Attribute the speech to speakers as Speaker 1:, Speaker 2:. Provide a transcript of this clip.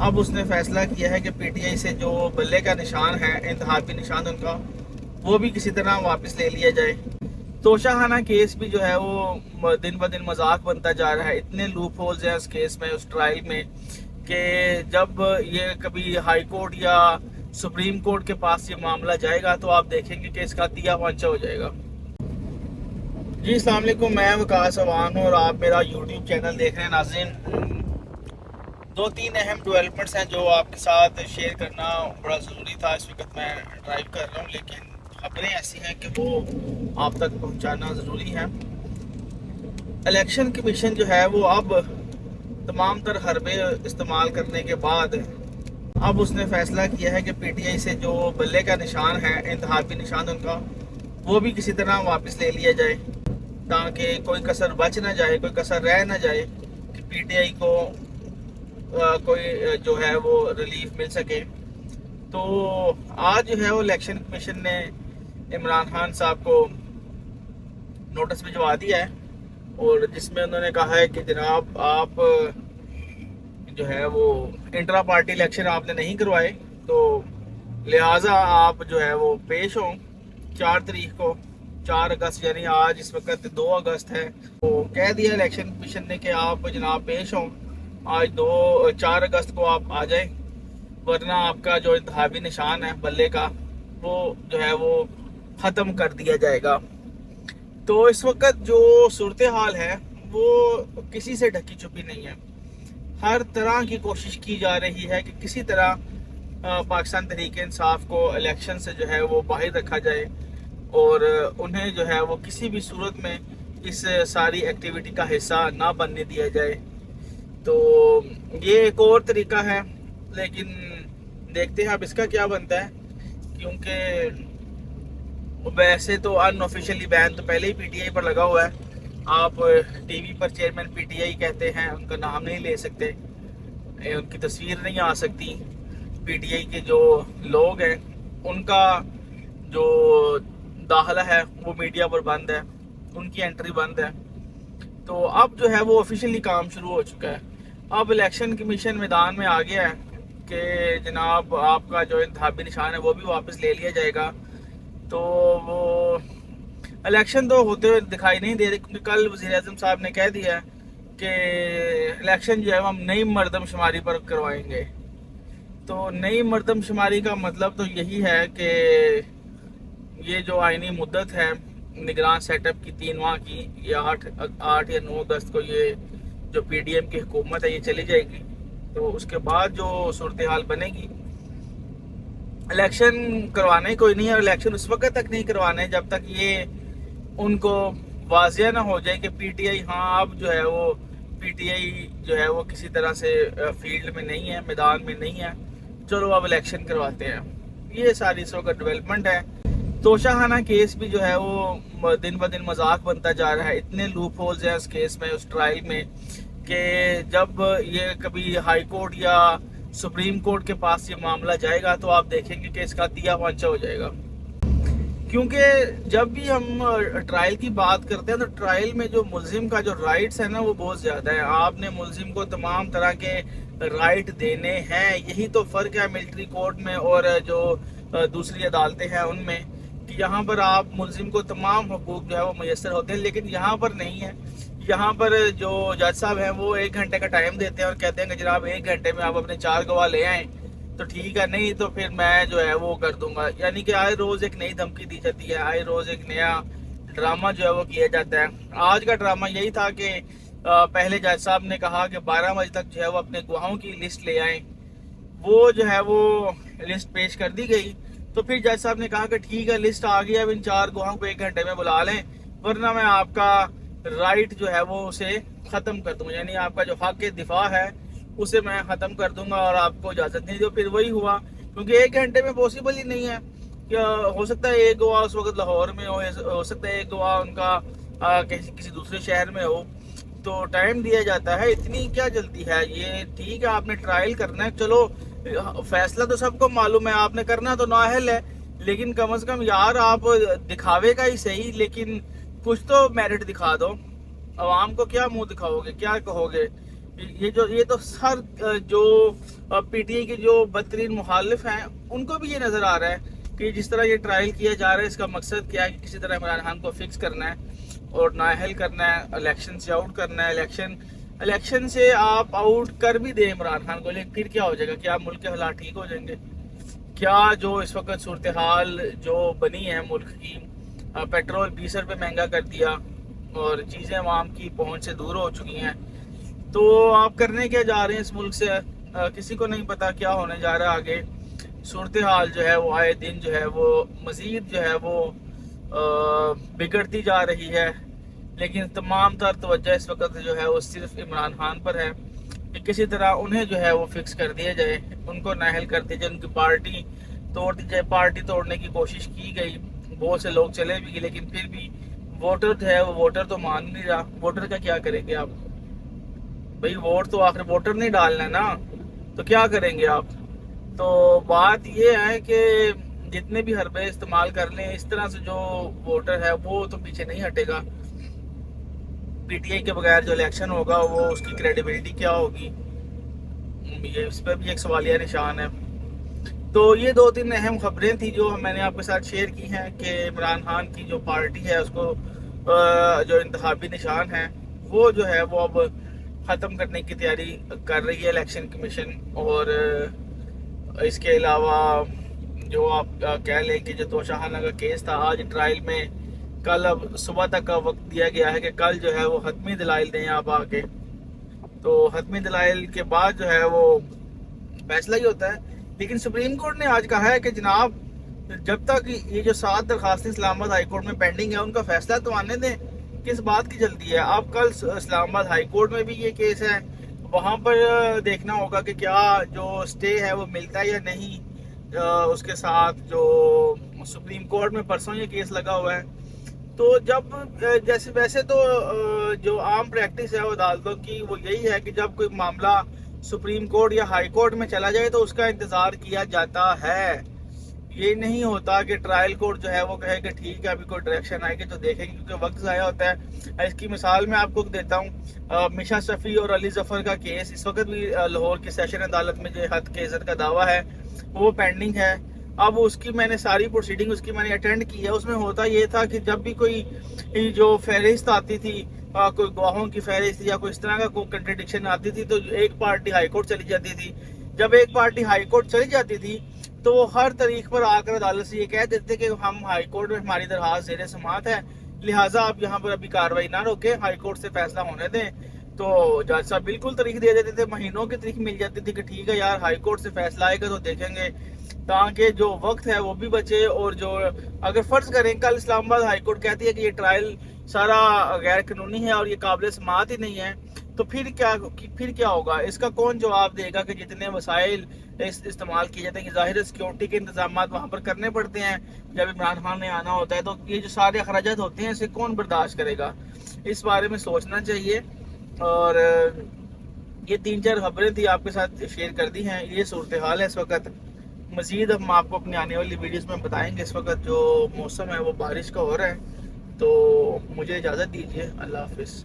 Speaker 1: अब उसने फैसला किया है कि पीटीआई से जो बल्ले का निशान है, इंतहाबी निशान उनका, वो भी किसी तरह वापस ले लिया जाए। तोशाखाना केस भी जो है वो दिन ब दिन मजाक बनता जा रहा है। इतने लूप होल्स हैं उस केस में, उस ट्रायल में, कि जब ये कभी हाई कोर्ट या सुप्रीम कोर्ट के पास ये मामला जाएगा तो आप देखेंगे कि इसका तिया पांचा हो जाएगा। जी अस्सलाम वालेकुम, मैं वकास अवान हूँ और आप मेरा यूट्यूब चैनल देख रहे हैं। नाज़रीन, दो तीन अहम डेवलपमेंट्स हैं जो आपके साथ शेयर करना बड़ा ज़रूरी था। इस वक्त मैं ड्राइव कर रहा हूँ, लेकिन खबरें ऐसी हैं कि वो आप तक पहुँचाना ज़रूरी है। इलेक्शन कमीशन जो है वो अब तमाम तर हरबे इस्तेमाल करने के बाद अब उसने फैसला किया है कि पीटीआई से जो बल्ले का निशान है, इंतहाबी निशान उनका, वो भी किसी तरह वापस ले लिया जाए, ताकि कोई कसर बच ना जाए, कोई कसर रह ना जाए कि पीटीआई को कोई जो है वो रिलीफ मिल सके। तो आज जो है वो इलेक्शन कमीशन ने इमरान खान साहब को नोटिस भिजवा दिया है, और जिसमें उन्होंने कहा है कि जनाब आप जो है वो इंट्रा पार्टी इलेक्शन आपने नहीं करवाए, तो लिहाजा आप जो है वो पेश हों 4 तारीख को, 4 अगस्त, यानी आज इस वक्त 2 अगस्त है। तो कह दिया इलेक्शन कमीशन ने कि आप जनाब पेश हों, आज 4 अगस्त को आप आ जाएं, वरना आपका जो इंतहाबी निशान है बल्ले का वो जो है वो ख़त्म कर दिया जाएगा। तो इस वक्त जो सूरत हाल है वो किसी से ढकी छुपी नहीं है। हर तरह की कोशिश की जा रही है कि किसी तरह पाकिस्तान तहरीक इंसाफ को इलेक्शन से जो है वो बाहर रखा जाए, और उन्हें जो है वो किसी भी सूरत में इस सारी एक्टिविटी का हिस्सा ना बनने दिया जाए। तो ये एक और तरीका है, लेकिन देखते हैं अब इसका क्या बनता है, क्योंकि वैसे तो अनऑफिशियली बैन तो पहले ही पीटीआई पर लगा हुआ है। आप टीवी पर चेयरमैन पीटीआई कहते हैं, उनका नाम नहीं ले सकते, उनकी तस्वीर नहीं आ सकती। पीटीआई के जो लोग हैं उनका जो दाखिला है वो मीडिया पर बंद है, उनकी एंट्री बंद है। तो अब जो है वो ऑफिशियली काम शुरू हो चुका है। अब इलेक्शन कमीशन मैदान में आ गया है कि जनाब आपका जो इंतहाबी निशान है वो भी वापस ले लिया जाएगा। तो वो इलेक्शन तो होते हुए दिखाई नहीं दे रहे, क्योंकि कल वज़ीर-ए-आज़म साहब ने कह दिया कि इलेक्शन जो है हम नई मरदमशुमारी पर करवाएंगे। तो नई मरदमशुमारी का मतलब तो यही है कि ये जो आइनी मुद्दत है निगरान सेटअप की 3 माह की, या 8 या 9 अगस्त को ये जो पीडीएम की हुकूमत है ये चली जाएगी। तो उसके बाद जो सूरत हाल बनेगी, इलेक्शन करवाने कोई नहीं है, और इलेक्शन उस वक्त तक नहीं करवाने जब तक ये उनको वाज़िया ना हो जाए कि पीटीआई, हाँ अब जो है वो पीटीआई जो है वो किसी तरह से फील्ड में नहीं है, मैदान में नहीं है, चलो अब इलेक्शन करवाते हैं। ये सारी इस वक्त डेवलपमेंट है। तोशाखाना केस भी जो है वो दिन ब दिन मजाक बनता जा रहा है। इतने लूप होल्स हैं उस केस में, उस ट्रायल में, कि जब ये कभी हाई कोर्ट या सुप्रीम कोर्ट के पास ये मामला जाएगा तो आप देखेंगे कि इसका तिया पांचा हो जाएगा। क्योंकि जब भी हम ट्रायल की बात करते हैं तो ट्रायल में जो मुल्जिम का जो राइट्स है ना वो बहुत ज़्यादा है। आपने मुल्जिम को तमाम तरह के राइट देने हैं। यही तो फ़र्क है मिलिट्री कोर्ट में और जो दूसरी अदालतें हैं उनमें, कि यहाँ पर आप मुल्जिम को तमाम हुकूक जो है वो मैसर होते हैं, लेकिन यहाँ पर नहीं है। यहाँ पर जो जज साहब हैं वो 1 घंटे का टाइम देते हैं और कहते हैं कि जनाब 1 घंटे में आप अपने 4 गवाह ले आएँ तो ठीक है, नहीं तो फिर मैं जो है वो कर दूंगा। यानी कि आए रोज़ एक नई धमकी दी जाती है, आए रोज़ एक नया ड्रामा जो है वो किया जाता है। आज का ड्रामा यही था कि पहले जज साहब ने कहा कि 12 बजे तक जो है वो अपने गवाहों की लिस्ट ले आएँ। वो जो है वो लिस्ट पेश कर दी गई, तो फिर जज साहब ने कहा कि ठीक है लिस्ट आ गई, अब इन 4 गवाहों को 1 घंटे में बुला लें, वरना मैं आपका राइट जो है वो उसे ख़त्म कर दूँगा, यानी आपका जो हक़ दिफा है उसे मैं ख़त्म कर दूंगा और आपको इजाज़त नहीं। जो फिर वही हुआ, क्योंकि 1 घंटे में पॉसिबल ही नहीं है। क्या हो सकता है एक गवाह उस वक्त लाहौर में हो सकता है एक गवाह उनका किसी दूसरे शहर में हो, तो टाइम दिया जाता है। इतनी क्या जल्दी है? ये ठीक है आपने ट्रायल करना है, चलो फैसला तो सबको मालूम है, आपने करना तो नाअहल है, लेकिन कम से कम यार आप दिखावे का ही सही, लेकिन कुछ तो मेरिट दिखा दो। आवाम को क्या मुंह दिखाओगे, क्या कहोगे? یہ تو سر جو پی ٹی آئی کے جو بدترین مخالف ہیں ان کو بھی یہ نظر آ رہا ہے کہ جس طرح یہ ٹرائل کیا جا رہا ہے اس کا مقصد کیا ہے کہ کسی طرح عمران خان کو فکس کرنا ہے اور نااہل کرنا ہے، الیکشن سے آؤٹ کرنا ہے۔ الیکشن سے آپ آؤٹ کر بھی دیں عمران خان کو، لیکن پھر کیا ہو جائے گا؟ کیا ملک کے حالات ٹھیک ہو جائیں گے؟ کیا جو اس وقت صورتحال جو بنی ہے ملک کی، پیٹرول 20 روپے مہنگا کر دیا اور چیزیں عوام کی پہنچ سے دور ہو چکی ہیں، تو آپ کرنے کیا جا رہے ہیں اس ملک سے؟ کسی کو نہیں پتا کیا ہونے جا رہا ہے آگے۔ صورتحال جو ہے وہ آئے دن جو ہے وہ مزید جو ہے وہ بگڑتی جا رہی ہے، لیکن تمام تر توجہ اس وقت جو ہے وہ صرف عمران خان پر ہے کہ کسی طرح انہیں جو ہے وہ فکس کر دیا جائے، ان کو نااہل کر دیا جائے، ان کی پارٹی توڑ دی جائے۔ پارٹی توڑنے کی کوشش کی گئی، بہت سے لوگ چلے بھی گئے، لیکن پھر بھی ووٹر جو ہے وہ ووٹر تو مان نہیں رہا۔ ووٹر کا کیا کریں گے آپ؟ بھئی ووٹ تو آخر ووٹر نہیں ڈالنا نا، تو کیا کریں گے آپ؟ تو بات یہ ہے کہ جتنے بھی حربے استعمال کر لیں، اس طرح سے جو ووٹر ہے وہ تو پیچھے نہیں ہٹے گا۔ پی ٹی آئی کے بغیر جو الیکشن ہوگا وہ اس کی کریڈیبلٹی کیا ہوگی، یہ اس پہ بھی ایک سوالیہ نشان ہے۔ تو یہ 2-3 اہم خبریں تھیں جو میں نے آپ کے ساتھ شیئر کی ہیں کہ عمران خان کی جو پارٹی ہے اس کو جو انتخابی نشان ہے وہ جو ہے وہ اب ختم کرنے کی تیاری کر رہی ہے الیکشن کمیشن۔ اور اس کے علاوہ جو آپ کہہ لیں کہ جو توشہ خانہ کا کیس تھا، آج ٹرائل میں کل اب صبح تک کا وقت دیا گیا ہے کہ کل جو ہے وہ حتمی دلائل دیں آپ آ کے، تو حتمی دلائل کے بعد جو ہے وہ فیصلہ ہی ہوتا ہے۔ لیکن سپریم کورٹ نے آج کہا ہے کہ جناب جب تک یہ جو 7 درخواستیں اسلام آباد ہائی کورٹ میں پینڈنگ ہیں ان کا فیصلہ تو آنے دیں، کس بات کی جلدی ہے؟ آپ کل اسلام آباد ہائی کورٹ میں بھی یہ کیس ہے، وہاں پر دیکھنا ہوگا کہ کیا جو سٹے ہے وہ ملتا ہے یا نہیں۔ اس کے ساتھ جو سپریم کورٹ میں پرسوں یہ کیس لگا ہوا ہے، تو جب جیسے ویسے تو جو عام پریکٹس ہے وہ عدالتوں کی وہ یہی ہے کہ جب کوئی معاملہ سپریم کورٹ یا ہائی کورٹ میں چلا جائے تو اس کا انتظار کیا جاتا ہے۔ یہ نہیں ہوتا کہ ٹرائل کورٹ جو ہے وہ کہے کہ ٹھیک ہے ابھی کوئی ڈائریکشن آئے گی تو دیکھیں گے، کیونکہ وقت ضائع ہوتا ہے۔ اس کی مثال میں آپ کو دیتا ہوں، میشا شفیع اور علی ظفر کا کیس اس وقت بھی لاہور کی سیشن عدالت میں جو حد کے عزت کا دعویٰ ہے وہ پینڈنگ ہے۔ اب اس کی میں نے ساری پروسیڈنگ اس کی میں نے اٹینڈ کی ہے۔ اس میں ہوتا یہ تھا کہ جب بھی کوئی جو فہرست آتی تھی، کوئی گواہوں کی فہرست یا کوئی اس طرح کا کوئی کنٹرڈکشن آتی تھی تو ایک پارٹی ہائی کورٹ چلی جاتی تھی۔ جب ایک پارٹی ہائی کورٹ چلی جاتی تھی تو وہ ہر تاریخ پر آ کر عدالت سے یہ کہہ دیتے کہ ہم ہائی کورٹ میں ہماری درخواست زیر سماعت ہے، لہٰذا آپ یہاں پر ابھی کارروائی نہ روکیں، ہائی کورٹ سے فیصلہ ہونے دیں۔ تو جج صاحب بالکل تاریخ دے دیتے تھے، مہینوں کی تاریخ مل جاتی تھی کہ ٹھیک ہے یار ہائی کورٹ سے فیصلہ آئے گا تو دیکھیں گے، تاکہ جو وقت ہے وہ بھی بچے۔ اور جو اگر فرض کریں کل اسلام آباد ہائی کورٹ کہتی ہے کہ یہ ٹرائل سارا غیر قانونی ہے اور یہ قابل سماعت ہی نہیں ہے، تو پھر کیا ہوگا؟ اس کا کون جواب دے گا کہ جتنے وسائل استعمال کیے جاتے ہیں کہ ظاہر سیکیورٹی کے انتظامات وہاں پر کرنے پڑتے ہیں، جب عمران خان نے آنا ہوتا ہے تو یہ جو سارے اخراجات ہوتے ہیں اسے کون برداشت کرے گا؟ اس بارے میں سوچنا چاہیے۔ اور یہ 3-4 خبریں تھی آپ کے ساتھ شیئر کر دی ہیں، یہ صورتحال ہے اس وقت۔ مزید ہم آپ کو اپنی آنے والی ویڈیوز میں بتائیں گے۔ اس وقت جو موسم ہے وہ بارش کا ہو رہا ہے، تو مجھے اجازت دیجیے، اللہ حافظ۔